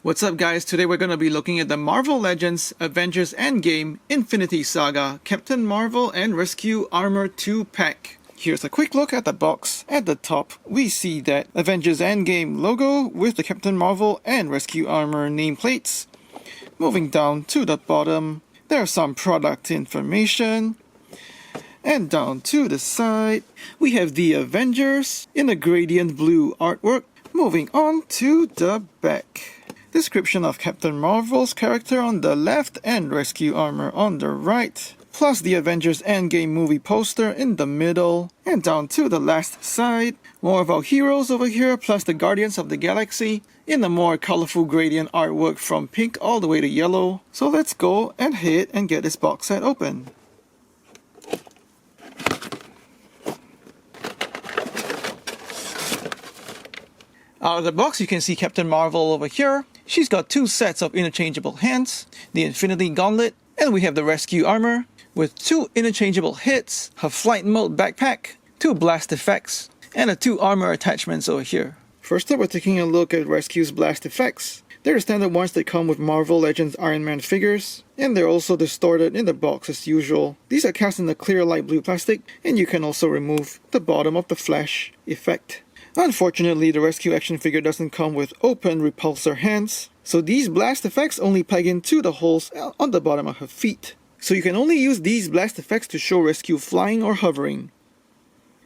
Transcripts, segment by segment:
What's up guys, today we're going to be looking at the Marvel Legends Avengers Endgame Infinity Saga Captain Marvel and Rescue Armour 2 pack. Here's a quick look at the box. At the top, we see that Avengers Endgame logo with the Captain Marvel and Rescue Armour nameplates. Moving down to the bottom, there's some product information. And down to the side, we have the Avengers in a gradient blue artwork. Moving on to the back. Description of Captain Marvel's character on the left and Rescue Armour on the right. Plus the Avengers Endgame movie poster in the middle. And down to the last side, more of our heroes over here plus the Guardians of the Galaxy in a more colorful gradient artwork from pink all the way to yellow. So let's go ahead and get this box set open. Out of the box you can see Captain Marvel over here. She's got two sets of interchangeable hands, the Infinity Gauntlet, and we have the Rescue Armour with two interchangeable hits, her Flight Mode backpack, two blast effects, and the two armor attachments over here. First up, we're taking a look at Rescue's blast effects. They're the standard ones that come with Marvel Legends Iron Man figures, and they're also distorted in the box as usual. These are cast in a clear light blue plastic, and you can also remove the bottom of the flash effect. Unfortunately, the Rescue action figure doesn't come with open repulsor hands, so these blast effects only plug into the holes on the bottom of her feet. So you can only use these blast effects to show Rescue flying or hovering.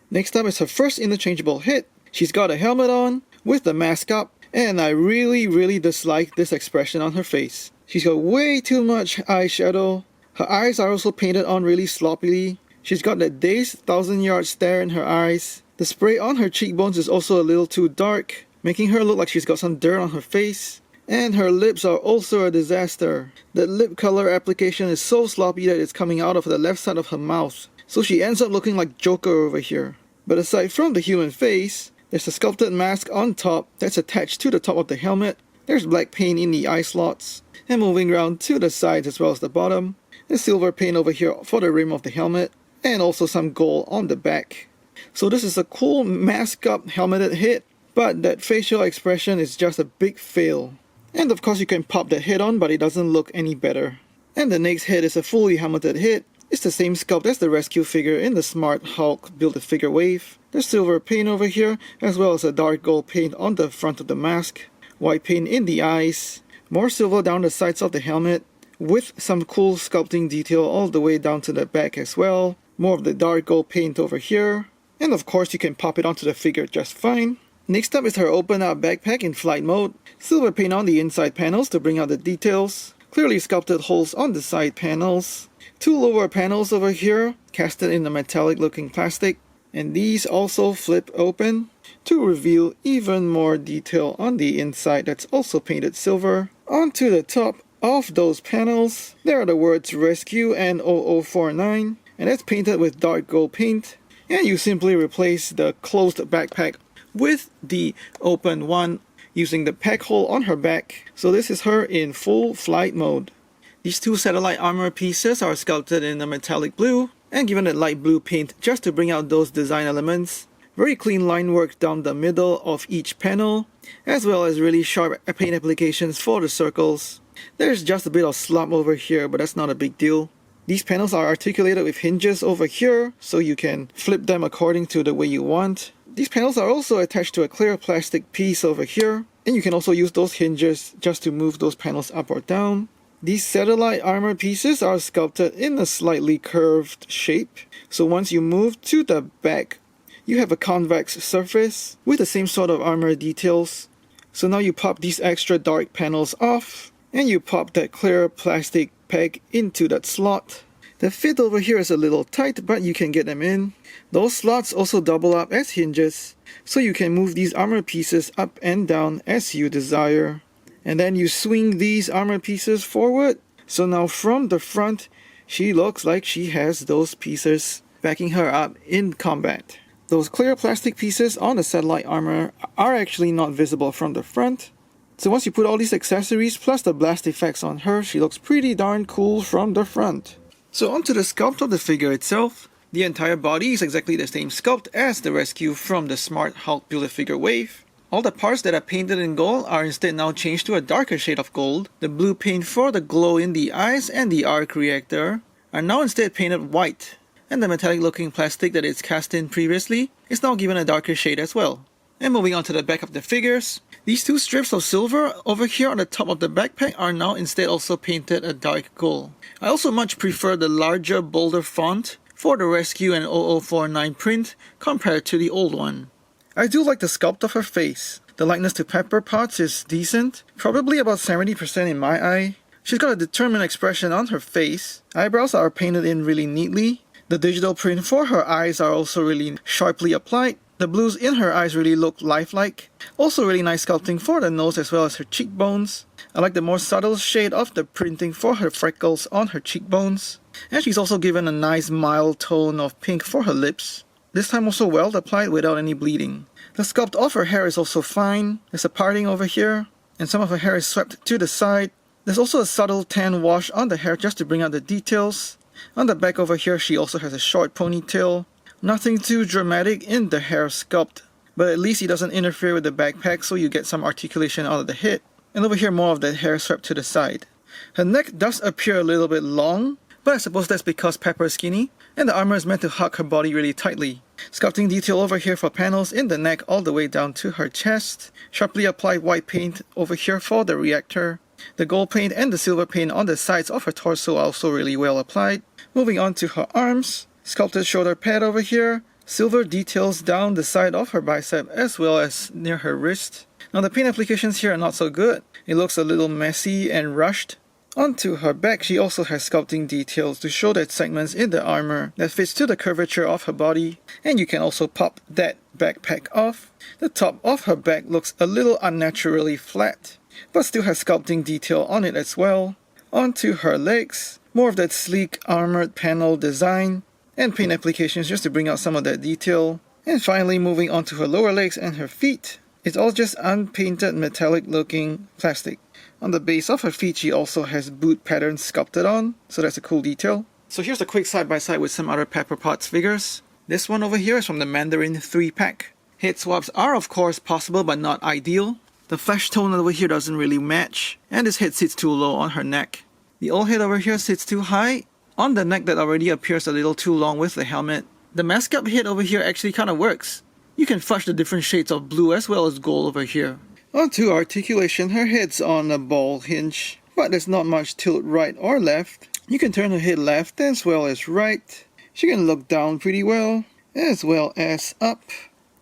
Next up is her first interchangeable hit. She's got a helmet on with the mask up, and I really dislike this expression on her face. She's got way too much eyeshadow. Her eyes are also painted on really sloppily. She's got that dazed 1,000-yard stare in her eyes. The spray on her cheekbones is also a little too dark, making her look like she's got some dirt on her face. And her lips are also a disaster. The lip color application is so sloppy that it's coming out of the left side of her mouth. So she ends up looking like Joker over here. But aside from the human face, there's a sculpted mask on top that's attached to the top of the helmet. There's black paint in the eye slots. And moving around to the sides as well as the bottom, there's silver paint over here for the rim of the helmet. And also some gold on the back. So this is a cool mask up helmeted hit, but that facial expression is just a big fail. And of course you can pop the head on, but it doesn't look any better. And the next head is a fully helmeted hit. It's the same sculpt as the Rescue figure in the Smart Hulk Build-A-Figure wave. There's silver paint over here, as well as a dark gold paint on the front of the mask. White paint in the eyes. More silver down the sides of the helmet, with some cool sculpting detail all the way down to the back as well. More of the dark gold paint over here. And of course you can pop it onto the figure just fine. Next up is her open up backpack in flight mode. Silver paint on the inside panels to bring out the details. Clearly sculpted holes on the side panels. Two lower panels over here, casted in the metallic looking plastic. And these also flip open to reveal even more detail on the inside that's also painted silver. Onto the top of those panels, there are the words Rescue and 0049. And that's painted with dark gold paint. And you simply replace the closed backpack with the open one using the pack hole on her back. So this is her in full flight mode. These two satellite armor pieces are sculpted in a metallic blue and given a light blue paint just to bring out those design elements. Very clean line work down the middle of each panel, as well as really sharp paint applications for the circles. There's just a bit of slump over here, but that's not a big deal. These panels are articulated with hinges over here, so you can flip them according to the way you want. These panels are also attached to a clear plastic piece over here, and you can also use those hinges just to move those panels up or down. These satellite armor pieces are sculpted in a slightly curved shape, so once you move to the back, you have a convex surface with the same sort of armor details. So now you pop these extra dark panels off, and you pop that clear plastic peg into that slot. The fit over here is a little tight, but you can get them in. Those slots also double up as hinges, so you can move these armor pieces up and down as you desire. And then you swing these armor pieces forward, so now from the front, she looks like she has those pieces backing her up in combat. Those clear plastic pieces on the satellite armor are actually not visible from the front. So once you put all these accessories plus the blast effects on her, she looks pretty darn cool from the front. So onto the sculpt of the figure itself. The entire body is exactly the same sculpt as the Rescue from the Smart Hulk Build-A-Figure wave. All the parts that are painted in gold are instead now changed to a darker shade of gold. The blue paint for the glow in the eyes and the arc reactor are now instead painted white, and the metallic looking plastic that it's cast in previously is now given a darker shade as well. And moving on to the back of the figures, these two strips of silver over here on the top of the backpack are now instead also painted a dark gold. I also much prefer the larger, bolder font for the Rescue and 0049 print compared to the old one. I do like the sculpt of her face. The likeness to Pepper Potts is decent, probably about 70% in my eye. She's got a determined expression on her face. Eyebrows are painted in really neatly. The digital print for her eyes are also really sharply applied. The blues in her eyes really look lifelike. Also really nice sculpting for the nose as well as her cheekbones. I like the more subtle shade of the printing for her freckles on her cheekbones. And she's also given a nice mild tone of pink for her lips. This time also well applied without any bleeding. The sculpt of her hair is also fine. There's a parting over here, and some of her hair is swept to the side. There's also a subtle tan wash on the hair just to bring out the details. On the back over here she also has a short ponytail. Nothing too dramatic in the hair sculpt, but at least it doesn't interfere with the backpack, so you get some articulation out of the head. And over here more of the hair swept to the side. Her neck does appear a little bit long, but I suppose that's because Pepper is skinny, and the armor is meant to hug her body really tightly. Sculpting detail over here for panels in the neck all the way down to her chest. Sharply applied white paint over here for the reactor. The gold paint and the silver paint on the sides of her torso are also really well applied. Moving on to her arms. Sculpted shoulder pad over here, silver details down the side of her bicep as well as near her wrist. Now the paint applications here are not so good. It looks a little messy and rushed. Onto her back she also has sculpting details to show that segments in the armor that fits to the curvature of her body, and you can also pop that backpack off. The top of her back looks a little unnaturally flat, but still has sculpting detail on it as well. Onto her legs, more of that sleek armored panel design, and paint applications just to bring out some of that detail. And finally moving on to her lower legs and her feet, it's all just unpainted metallic looking plastic. On the base of her feet she also has boot patterns sculpted on, so that's a cool detail. So here's a quick side by side with some other Pepper Potts figures. This one over here is from the Mandarin 3-pack. Head swaps are of course possible but not ideal. The flesh tone over here doesn't really match, and this head sits too low on her neck. The old head over here sits too high on the neck that already appears a little too long with the helmet. The messed up head over here actually kinda works. You can fudge the different shades of blue as well as gold over here. Onto articulation, her head's on a ball hinge, but there's not much tilt right or left. You can turn her head left as well as right. She can look down pretty well as up.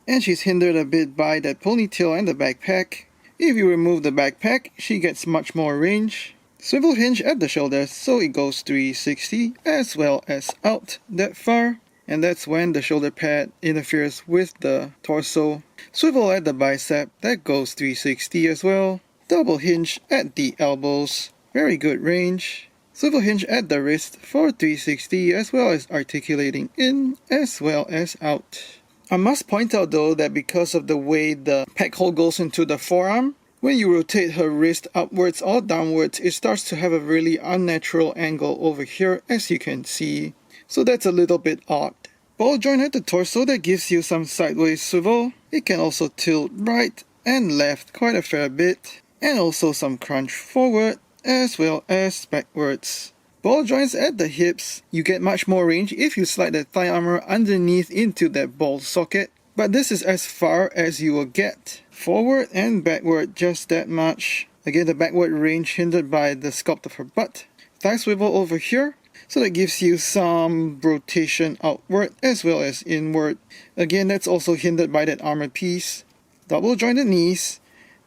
And she's hindered a bit by that ponytail and the backpack. If you remove the backpack, she gets much more range. Swivel hinge at the shoulders, so it goes 360 as well as out that far. And that's when the shoulder pad interferes with the torso. Swivel at the bicep, that goes 360 as well. Double hinge at the elbows, very good range. Swivel hinge at the wrist for 360 as well as articulating in as well as out. I must point out though that because of the way the pack hole goes into the forearm, when you rotate her wrist upwards or downwards, it starts to have a really unnatural angle over here as you can see. So that's a little bit odd. Ball joint at the torso, that gives you some sideways swivel. It can also tilt right and left quite a fair bit. And also some crunch forward as well as backwards. Ball joints at the hips, you get much more range if you slide the thigh armor underneath into that ball socket. But this is as far as you will get. Forward and backward, just that much. Again, the backward range hindered by the sculpt of her butt. Thigh swivel over here, so that gives you some rotation outward as well as inward. Again, that's also hindered by that armor piece. Double jointed knees,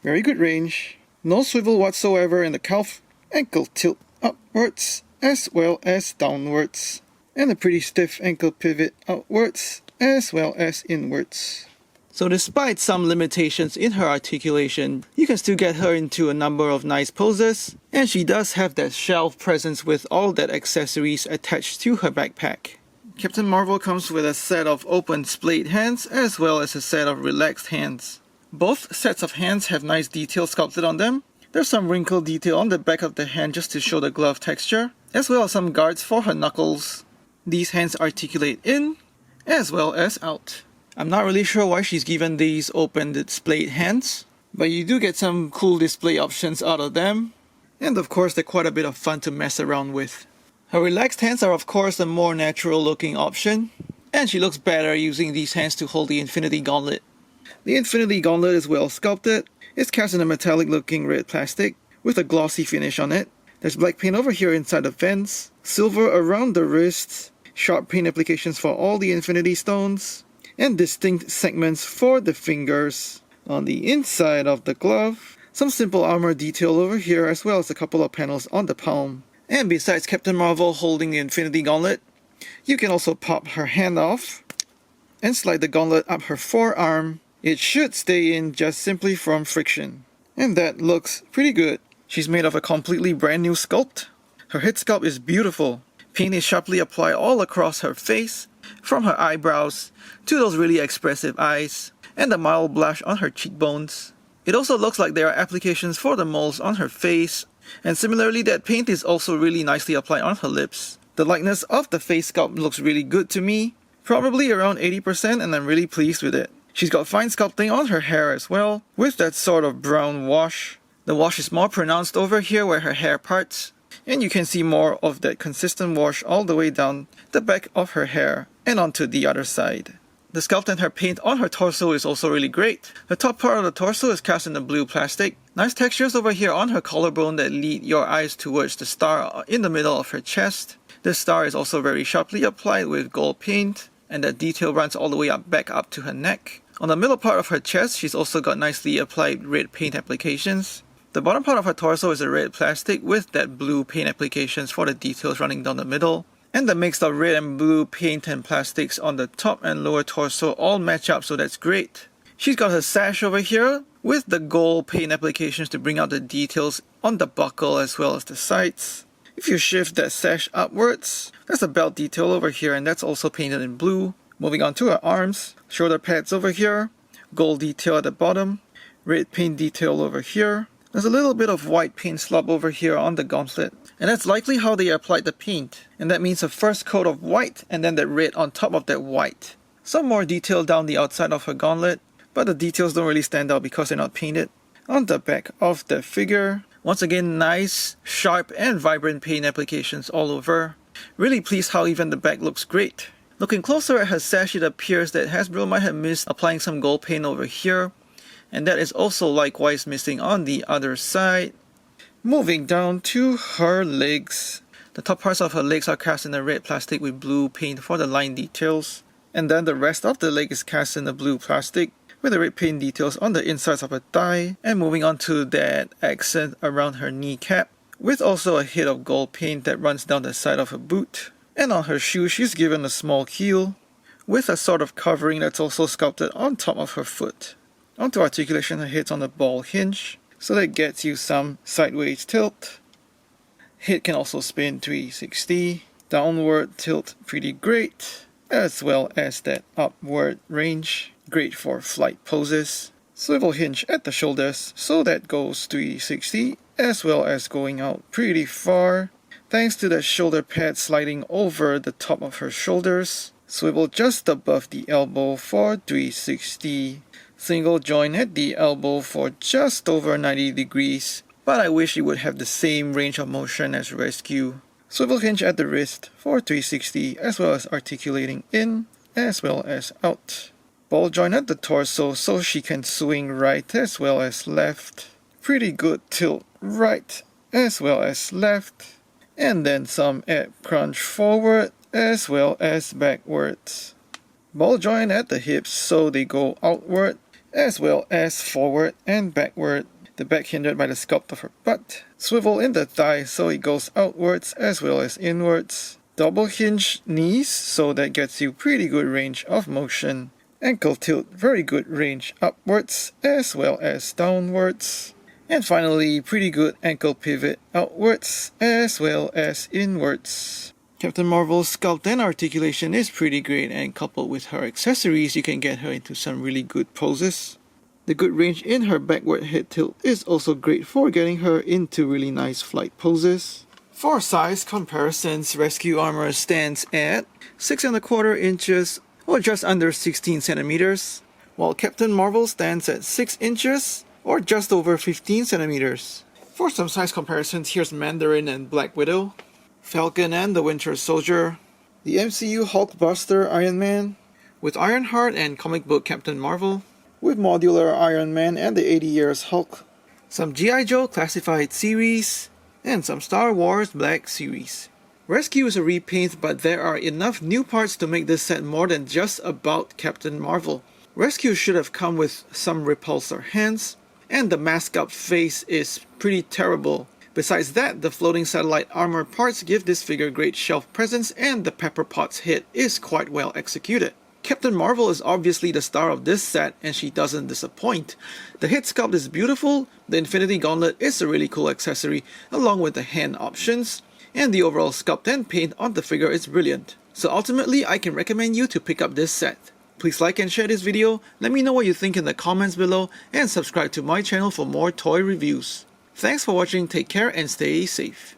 very good range. No swivel whatsoever in the calf. Ankle tilt upwards as well as downwards. And a pretty stiff ankle pivot outwards as well as inwards. So despite some limitations in her articulation, you can still get her into a number of nice poses, and she does have that shelf presence with all that accessories attached to her backpack. Captain Marvel comes with a set of open splayed hands as well as a set of relaxed hands. Both sets of hands have nice detail sculpted on them. There's some wrinkle detail on the back of the hand just to show the glove texture, as well as some guards for her knuckles. These hands articulate in as well as out. I'm not really sure why she's given these open displayed hands, but you do get some cool display options out of them. And of course, they're quite a bit of fun to mess around with. Her relaxed hands are of course the more natural looking option, and she looks better using these hands to hold the Infinity Gauntlet. The Infinity Gauntlet is well sculpted. It's cast in a metallic looking red plastic with a glossy finish on it. There's black paint over here inside the vents, silver around the wrists, sharp paint applications for all the Infinity Stones, and distinct segments for the fingers. On the inside of the glove, some simple armor detail over here as well as a couple of panels on the palm. And besides Captain Marvel holding the Infinity Gauntlet, you can also pop her hand off and slide the gauntlet up her forearm. It should stay in just simply from friction. And that looks pretty good. She's made of a completely brand new sculpt. Her head sculpt is beautiful. Paint is sharply applied all across her face, from her eyebrows to those really expressive eyes, and a mild blush on her cheekbones. It also looks like there are applications for the moles on her face, and similarly that paint is also really nicely applied on her lips. The likeness of the face sculpt looks really good to me, probably around 80%, and I'm really pleased with it. She's got fine sculpting on her hair as well, with that sort of brown wash. The wash is more pronounced over here where her hair parts, and you can see more of that consistent wash all the way down the back of her hair and onto the other side. The sculpt and her paint on her torso is also really great. The top part of the torso is cast in the blue plastic. Nice textures over here on her collarbone that lead your eyes towards the star in the middle of her chest. This star is also very sharply applied with gold paint, and that detail runs all the way back up to her neck. On the middle part of her chest, she's also got nicely applied red paint applications. The bottom part of her torso is a red plastic with that blue paint applications for the details running down the middle. And the mix of red and blue paint and plastics on the top and lower torso all match up, so that's great. She's got her sash over here with the gold paint applications to bring out the details on the buckle as well as the sides. If you shift that sash upwards, there's a belt detail over here, and that's also painted in blue. Moving on to her arms, shoulder pads over here, gold detail at the bottom, red paint detail over here. There's a little bit of white paint slop over here on the gauntlet, and that's likely how they applied the paint. And that means a first coat of white and then that red on top of that white. Some more detail down the outside of her gauntlet, but the details don't really stand out because they're not painted. On the back of the figure, once again nice, sharp and vibrant paint applications all over. Really pleased how even the back looks great. Looking closer at her sash, it appears that Hasbro might have missed applying some gold paint over here, and that is also likewise missing on the other side. Moving down to her legs. The top parts of her legs are cast in a red plastic with blue paint for the line details, and then the rest of the leg is cast in the blue plastic with the red paint details on the insides of her thigh, and moving on to that accent around her kneecap, with also a hit of gold paint that runs down the side of her boot. And on her shoe, she's given a small heel with a sort of covering that's also sculpted on top of her foot. Onto articulation, her head's on the ball hinge, so that gets you some sideways tilt. Head can also spin 360, downward tilt pretty great, as well as that upward range, great for flight poses. Swivel hinge at the shoulders, so that goes 360, as well as going out pretty far. Thanks to the shoulder pad sliding over the top of her shoulders. Swivel just above the elbow for 360. Single joint at the elbow for just over 90 degrees, but I wish it would have the same range of motion as Rescue. Swivel hinge at the wrist for 360, as well as articulating in as well as out. Ball joint at the torso so she can swing right as well as left. Pretty good tilt right as well as left. And then some ab crunch forward as well as backwards. Ball joint at the hips so they go outward as well as forward and backward. The back hindered by the sculpt of her butt. Swivel in the thigh so it goes outwards as well as inwards. Double hinge knees so that gets you pretty good range of motion. Ankle tilt, very good range upwards as well as downwards. And finally, pretty good ankle pivot outwards as well as inwards. Captain Marvel's sculpt and articulation is pretty great, and coupled with her accessories, you can get her into some really good poses. The good range in her backward head tilt is also great for getting her into really nice flight poses. For size comparisons, Rescue Armour stands at 6¼ inches or just under 16 centimeters, while Captain Marvel stands at 6 inches, or just over 15 centimeters. For some size comparisons, here's Mandarin and Black Widow, Falcon and the Winter Soldier, the MCU Hulkbuster Iron Man, with Ironheart and comic book Captain Marvel, with modular Iron Man and the 80 Years Hulk, some G.I. Joe Classified series, and some Star Wars Black series. Rescue is a repaint, but there are enough new parts to make this set more than just about Captain Marvel. Rescue should have come with some repulsor hands, and the masked up face is pretty terrible. Besides that, the floating satellite armor parts give this figure great shelf presence, and the Pepper Potts hit is quite well executed. Captain Marvel is obviously the star of this set, and she doesn't disappoint. The hit sculpt is beautiful, the Infinity Gauntlet is a really cool accessory, along with the hand options, and the overall sculpt and paint on the figure is brilliant. So ultimately, I can recommend you to pick up this set. Please like and share this video, let me know what you think in the comments below, and subscribe to my channel for more toy reviews. Thanks for watching, take care and stay safe.